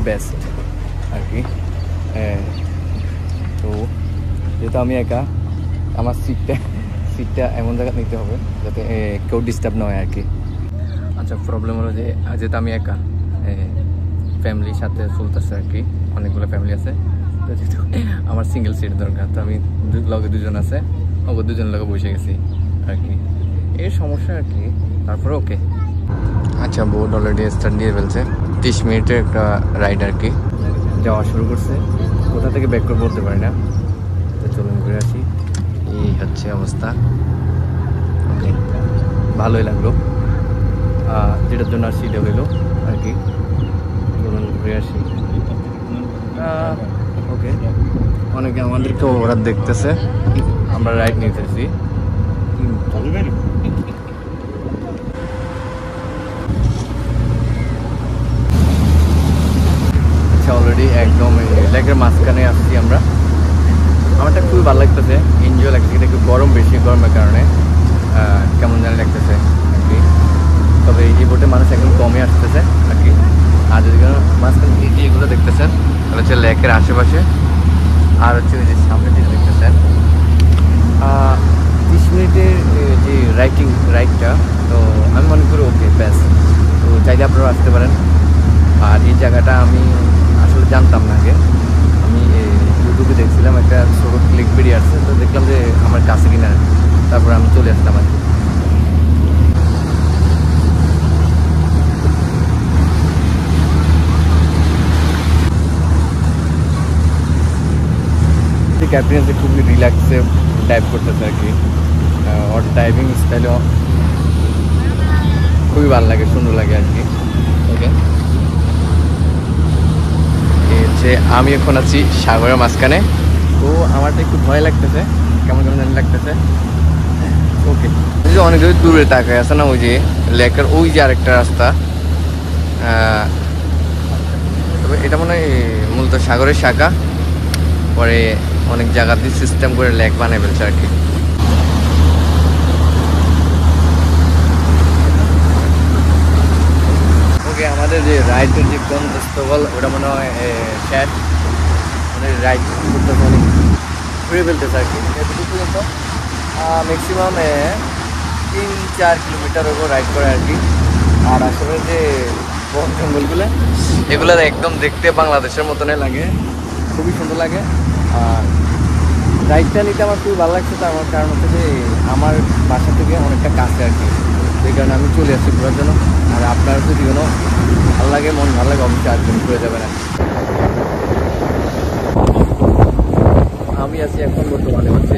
Best আর কি। তো যেহেতু আমি একা, আমার সিটটা এমন জায়গা নিতে হবে যাতে কেউ ডিস্টার্ব না হয় আর কি। আচ্ছা, প্রবলেম হলো যে যেহেতু আমি একা, ফ্যামিলির সাথে চলতেছে আর কি, অনেকগুলো ফ্যামিলি আছে, তো যেহেতু আমার সিঙ্গেল সিট দরকার, তো আমি লগে দুজন আছে, দুজন লগে বসে গেছি আর কি, এই সমস্যা আর কি। তারপরে ওকে। আচ্ছা, বোর্ড অলরেডি স্টার্ট দিয়ে ফেলছে, 30 মিনিটের একটা রাইড আর কি, যাওয়া শুরু করছে। কোথা থেকে ব্যাক করে বলতে পারি না, তো চলুন ঘুরে আসি। এই হচ্ছে অবস্থা। ওকে, ভালোই লাগলো, যেটার জন্য আসছি এটা হইলো আর কি। চলুন ঘুরে আসি। ওকে, অনেকে আমাদেরকে ওরা দেখতেছে, আমরা রাইড নিতেছি। আচ্ছা, অলরেডি একদম লেকের মাঝখানে আসছি আমরা। আমারটা খুবই ভালো লাগতেছে, এনজয় লাগছে, কিন্তু একটু গরম বেশি, গরমের কারণে কেমন জানি লাগতেছে আর কি। তবে এই বোটে মানুষ একদম কমই আসতেছে আর কি। আর যদি মাঝখানে এগুলো দেখতেছেন, তাহলে হচ্ছে লেকের আশেপাশে, আর হচ্ছে ওই যে সামনে যেটা দেখতেছেন 30 মিনিটের যে রাইডটা, তো আমি মনে করি ওকে বেস্ট। তো চাইলে আপনারা আসতে পারেন। আর এই জায়গাটা আমি আসলে জানতাম না আগে, আমি ইউটিউবে দেখছিলাম, একটা ছোটো ক্লিক বেরিয়ে আসছে, তো দেখলাম যে আমার কাছে কিনা, তারপর আমি চলে আসলাম আর কি। ক্যাপ্টেন আছে খুবই রিল্যাক্সে ডাইভ করতেছে আর কি, ওর ডাইভিং স্টাইলও খুবই ভালো লাগে, সুন্দর লাগে আর কি। ওকে, হচ্ছে আমি এখন আছি সাগরের মাঝখানে, তো আমারটা একটু ভয় লাগতেছে, কেমন কেমন জানি লাগতেছে। ওকে, অনেক দূরে তাকায় আছে না, ওই যে লেকের ওই যে আরেকটা রাস্তা, তবে এটা মনে হয় মূলত সাগরের শাখা, পরে অনেক জায়গা দিয়ে সিস্টেম করে লেক বানিয়ে ফেলছে আর কি। ওকে, আমাদের যে রাইডের যে গন্তব্যস্থল ওটা মনে হয় শেষ, আমাদের রাইড করতে অনেক ঘুরে ফেলতেছে আর কি। এতটুকু পর্যন্ত ম্যাক্সিমাম 3-4 কিলোমিটার ওপর রাইড করে আর কি। আর আসলে যে বন জঙ্গলগুলো, এগুলো একদম দেখতে বাংলাদেশের মতনই লাগে, খুবই সুন্দর লাগে। আর রাইডটা নিতে আমার খুবই ভালো লাগছে, তার কারণ হচ্ছে যে আমার বাসা থেকে অনেকটা কাছে আর কি, সেই কারণে আমি চলে আসছি ঘোরার জন্য। আর আপনার যদি কোনো ভালো লাগে, মন ভালো লাগে, অবশ্যই আসবেন, ঘুরে যাবেন আর কি। আমি আছি এখন বর্তমানে হচ্ছে